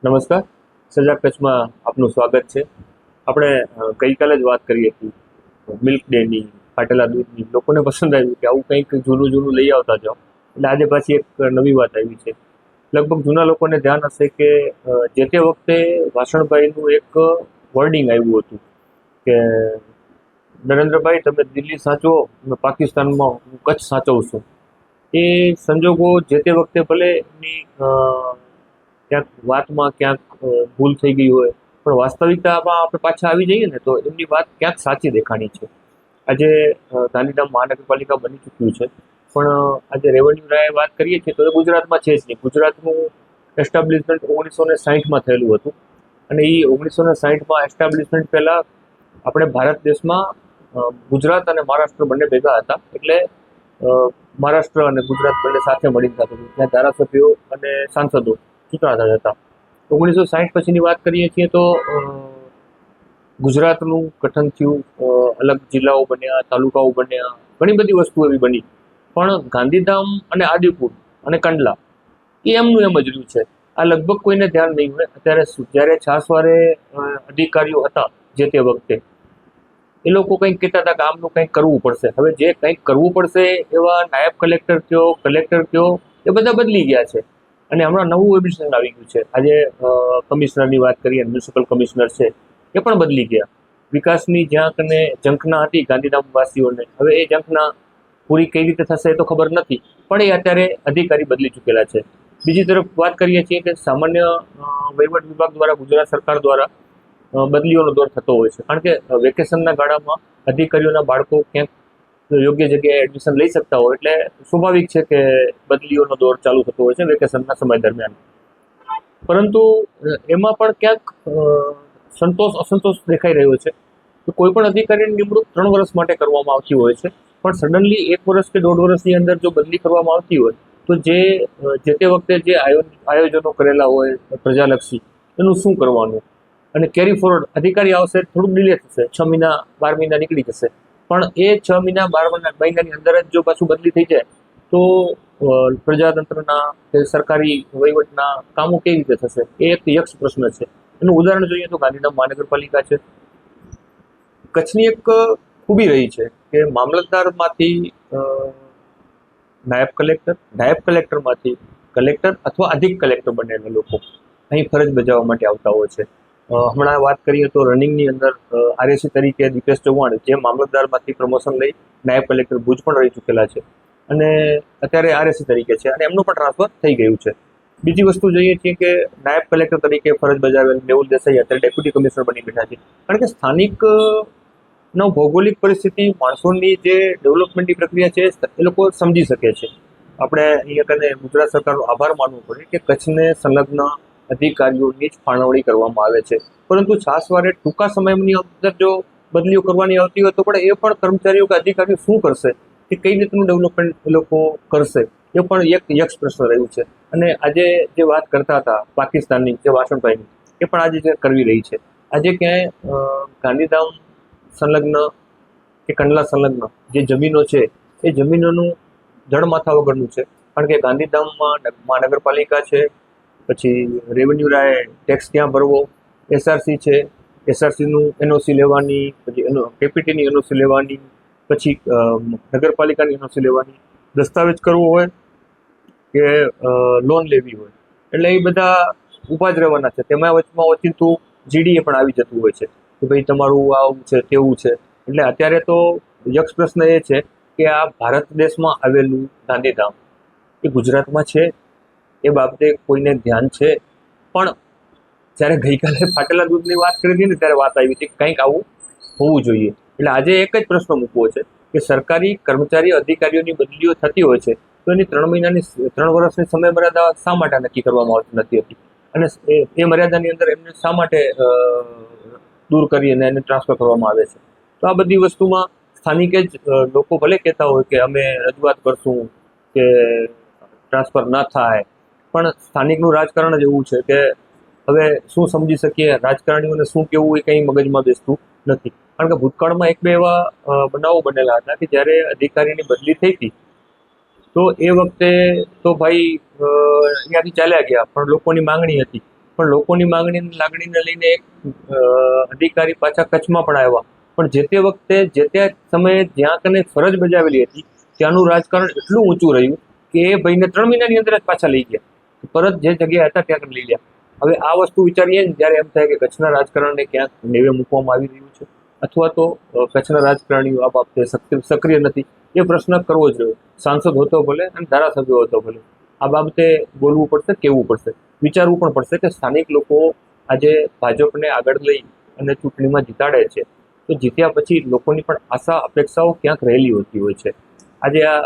નમસ્કાર. સજાગ કચ્છમાં આપનું સ્વાગત છે. આપણે ગઈકાલે જ વાત કરી હતી મિલ્ક ડેની, ફાટેલા દૂધની. લોકોને પસંદ આવ્યું કે આવું કંઈક જૂનું જૂનું લઈ આવતા જાઓ. એટલે આજે પાછી એક નવી વાત આવી છે. લગભગ જૂના લોકોને ધ્યાન હશે કે જે તે વખતે વાસણભાઈનું એક વર્ડિંગ આવ્યું હતું કે નરેન્દ્રભાઈ, તમે દિલ્હી સાચવો, અને પાકિસ્તાનમાં હું કચ્છ સાચવશું. એ સંજોગો જે તે વખતે ભલે એમની ક્યાંક વાતમાં ક્યાંક ભૂલ થઈ ગઈ હોય, પણ વાસ્તવિકતામાં આપણે પાછા આવી જઈએ ને તો એમની વાત ક્યાંક સાચી દેખાણી છે. આજે ગાંધીધામ મહાનગરપાલિકા બની ચૂક્યું છે, પણ આજે રેવન્યુ રાય વાત કરીએ છીએ તો એ ગુજરાતમાં છે જ નહીં. ગુજરાતનું એસ્ટાબ્લિશમેન્ટ 1960માં થયેલું હતું, અને એ 1960માં એસ્ટાબ્લિશમેન્ટ પહેલાં આપણે ભારત દેશમાં ગુજરાત અને મહારાષ્ટ્ર બંને ભેગા હતા. એટલે મહારાષ્ટ્ર અને ગુજરાત બંને સાથે મળીને થતું હતું. ત્યાં ધારાસભ્યો અને સાંસદો ચૂંટાતા હતા. 1960 પછીની વાત કરીએ છીએ તો ગુજરાતનું ગઠન થયું, અલગ જિલ્લાઓ બન્યા, તાલુકાઓ બન્યા, ઘણી બધી વસ્તુઓ એવી બની. પણ ગાંધીધામ અને આદિપુર અને કંડલા એ એમનું એમ જ રહ્યું છે. આ લગભગ કોઈને ધ્યાન નહીં હોય. અત્યારે જ્યારે છાસવારે અધિકારીઓ હતા જે તે વખતે, એ લોકો કંઈક કહેતા હતા કે આમનું કંઈક કરવું પડશે. હવે જે કંઈક કરવું પડશે એવા નાયબ કલેક્ટર કયો એ બધા બદલી ગયા છે, અને હમણાં નવું એડિશન આવી ગયું છે. આજે કમિશનરની વાત કરીએ, મ્યુનિસિપલ કમિશનર છે, એ પણ બદલી ગયા. વિકાસની જ્યાં કને ઝંખના હતી ગાંધીધામ વાસીઓને, હવે એ ઝંખના પૂરી કઈ રીતે થશે એ તો ખબર નથી, પણ એ અત્યારે અધિકારી બદલી ચૂકેલા છે. બીજી તરફ વાત કરીએ છીએ કે સામાન્ય વહીવટ વિભાગ દ્વારા, ગુજરાત સરકાર દ્વારા બદલીઓનો દોર થતો હોય છે. કારણ કે વેકેશનના ગાળામાં અધિકારીઓના બાળકો ક્યાંક યોગ્ય જગ્યાએ એડમિશન લઈ શકતા હોય, એટલે સ્વાભાવિક છે કે બદલીઓનો દોર ચાલુ થતો હોય છે વેકેશનના સમય દરમિયાન. પરંતુ એમાં પણ ક્યાંક અસંતોષ દેખાઈ રહ્યો છે કે કોઈ પણ અધિકારીની નિમણૂક 3 વર્ષ માટે કરવામાં આવતી હોય છે, પણ સડનલી 1 વર્ષ કે 1.5 વર્ષની અંદર જો બદલી કરવામાં આવતી હોય તો જે તે વખતે જે આયોજનો કરેલા હોય પ્રજાલક્ષી, એનું શું કરવાનું? અને કેરી ફોરવર્ડ અધિકારી આવશે, થોડુંક ડિલે થશે, 6 મહિના 12 મહિના નીકળી જશે, પણ એ 6 મહિના 12 મહિનાની અંદર જ જો પાછું બદલી થઈ જાય તો પ્રજાતંત્રના કે સરકારી વહીવટના કામો કેવી રીતે થશે? એ એક યક્ષ પ્રશ્ન છે. એનું ઉદાહરણ જોઈએ તો ગાંધીધામ મહાનગરપાલિકા છે. કચ્છની એક ખૂબી રહી છે કે મામલતદારમાંથી નાયબ કલેક્ટરમાંથી કલેક્ટર અથવા અધિક કલેક્ટર બનેલા લોકો અહીં ફરજ બજાવવા માટે આવતા હોય છે. હમણાં વાત કરીએ તો રનિંગની અંદર આરએસી તરીકે દીપેશ ચૌહાણ, જે મામલતદારમાંથી પ્રમોશન લઈ નાયબ કલેક્ટર ભુજ પણ રહી ચૂકેલા છે, અને અત્યારે આરએસી તરીકે છે, અને એમનું પણ ટ્રાન્સફર થઈ ગયું છે. બીજી વસ્તુ જોઈએ છીએ કે નાયબ કલેક્ટર તરીકે ફરજ બજાવેલ મેહુલ દેસાઈ અત્યારે ડેપ્યુટી કમિશનર બની બેઠા છે. કારણ કે સ્થાનિક નો ભૌગોલિક પરિસ્થિતિ, માણસોની જે ડેવલપમેન્ટની પ્રક્રિયા છે એ લોકો સમજી શકે છે. આપણે અહીંયા કને ગુજરાત સરકારનો આભાર માનવો પડે કે કચ્છને સંલગ્ન અધિકારીઓની જ ફાળવણી કરવામાં આવે છે. પરંતુ છાસવારે ટૂંકા સમયની અંદર જો બદલીઓ કરવાની આવતી હોય તો પણ એ પણ કર્મચારીઓ કે અધિકારીઓ શું કરશે, કે કઈ રીતનું ડેવલપમેન્ટ એ લોકો કરશે, એ પણ એક યક્ષ પ્રશ્ન રહ્યું છે. અને આજે જે વાત કરતા હતા પાકિસ્તાનની, જે વાસણભાઈની, એ પણ આજે જે કરવી રહી છે. આજે ક્યાંય ગાંધીધામ સંલગ્ન કે કંડલા સંલગ્ન જે જમીનો છે એ જમીનોનું જળમાથા વગરનું છે. કારણ કે ગાંધીધામમાં મહાનગરપાલિકા છે, પછી રેવન્યુ રાય ટેક્સ ક્યાં ભરવો, એસઆરસી છે, એસઆરસીનું એનઓસી લેવાની, પછી કેપીટીની એનઓસી લેવાની, પછી નગરપાલિકાની એનઓસી લેવાની, દસ્તાવેજ કરવો હોય કે લોન લેવી હોય, એટલે એ બધા ઊભા જ રહેવાના છે. તેમાં વચમાં ઓચિંતું જીડીએ પણ આવી જતું હોય છે કે ભાઈ તમારું આવું છે તેવું છે. એટલે અત્યારે તો યક્ષ પ્રશ્ન એ છે કે આ ભારત દેશમાં આવેલું ગાંધીધામ એ ગુજરાતમાં છે, એ બાબતે કોઈને ધ્યાન છે? પણ જ્યારે ગઈકાલે ફાટેલા દૂધની વાત કરી હતી ને ત્યારે વાત આવી હતી કંઈક આવું હોવું જોઈએ. એટલે આજે એક જ પ્રશ્ન મૂકવો છે કે સરકારી કર્મચારી અધિકારીઓની બદલીઓ થતી હોય છે તો એની 3 વર્ષની સમય મર્યાદા શા માટે નક્કી કરવામાં આવતી નથી હતી, અને એ મર્યાદાની અંદર એમને શા માટે દૂર કરીને એને ટ્રાન્સફર કરવામાં આવે છે? તો આ બધી વસ્તુમાં સ્થાનિકે જ લોકો ભલે કહેતા હોય કે અમે રજૂઆત કરશું કે ટ્રાન્સફર ના થાય, પણ સ્થાનિકનું રાજકારણ જ એવું છે કે હવે શું સમજી શકીએ, રાજકારણીઓને શું કહેવું એ કંઈ મગજમાં બેસતું નથી. કારણ કે ભૂતકાળમાં 1-2 એવા બનાવો બનેલા હતા કે જ્યારે અધિકારીની બદલી થઈ હતી તો એ વખતે તો ભાઈ અહીંયાથી ચાલ્યા ગયા, પણ લોકોની માંગણી હતી પણ લોકોની લાગણીને લઈને એક અધિકારી પાછા કચ્છમાં પણ આવ્યા, પણ જે તે વખતે જે તે સમયે જ્યાં કને ફરજ બજાવેલી હતી ત્યાંનું રાજકારણ એટલું ઊંચું રહ્યું કે એ ભાઈને 3 મહિનાની અંદર જ પાછા લઈ ગયા, પરત જે જગ્યાએ હતા ત્યાં લઈ ગયા. હવે આ વસ્તુ વિચારીએ ને ત્યારે એમ થાય કે કચ્છના રાજકારણને ક્યાંક નેવે મૂકવામાં આવી રહ્યું છે, અથવા તો કચ્છના રાજકારણીઓ આ બાબતે સક્રિય નથી. એ પ્રશ્ન કરવો જ રહ્યો. સાંસદ હોતો ભલે અને ધારાસભ્યો હતો ભલે, આ બાબતે બોલવું પડશે, કહેવું પડશે, વિચારવું પણ પડશે કે સ્થાનિક લોકો આજે ભાજપને આગળ લઈ અને ચૂંટણીમાં જીતાડે છે, તો જીત્યા પછી લોકોની પણ આશા અપેક્ષાઓ ક્યાંક રહેલી હોતી હોય છે. આજે આ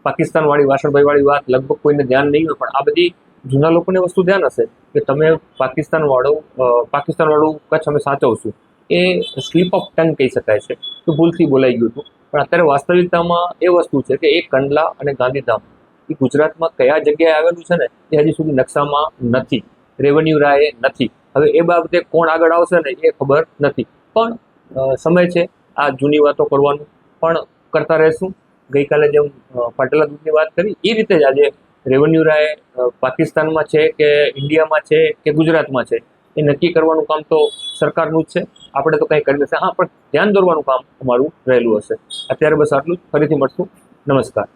પાકિસ્તાનવાળી વાસણભાઈવાળી વાત લગભગ કોઈને ધ્યાન નહીં હોય, પણ આ બધી જૂના લોકોને વસ્તુ ધ્યાન હશે કે તમે પાકિસ્તાનવાળું કચ્છ અમે સાચવશું, એ સ્લીપ ઓફ ટંગ કહી શકાય છે, તો ભૂલથી બોલાઈ ગયું હતું. પણ અત્યારે વાસ્તવિકતામાં એ વસ્તુ છે કે એ કંડલા અને ગાંધીધામ એ ગુજરાતમાં કયા જગ્યાએ આવેલું છે ને એ હજી સુધી નકશામાં નથી, રેવન્યુ રાય નથી. હવે એ બાબતે કોણ આગળ આવશે ને એ ખબર નથી, પણ સમય છે આ જૂની વાતો કરવાનું, પણ કરતા રહેશું. ગઈકાલે જેમ પાટેલા દૂધની વાત કરી એ રીતે જ આજે રેવન્યુ રાય પાકિસ્તાનમાં છે કે ઇન્ડિયામાં છે કે ગુજરાતમાં છે એ નક્કી કરવાનું કામ તો સરકારનું જ છે. આપણે તો કંઈ કરી નથી. હા, પણ ધ્યાન દોરવાનું કામ અમારું રહેલું હશે. અત્યારે બસ આટલું જ. ફરીથી મળશું. નમસ્કાર.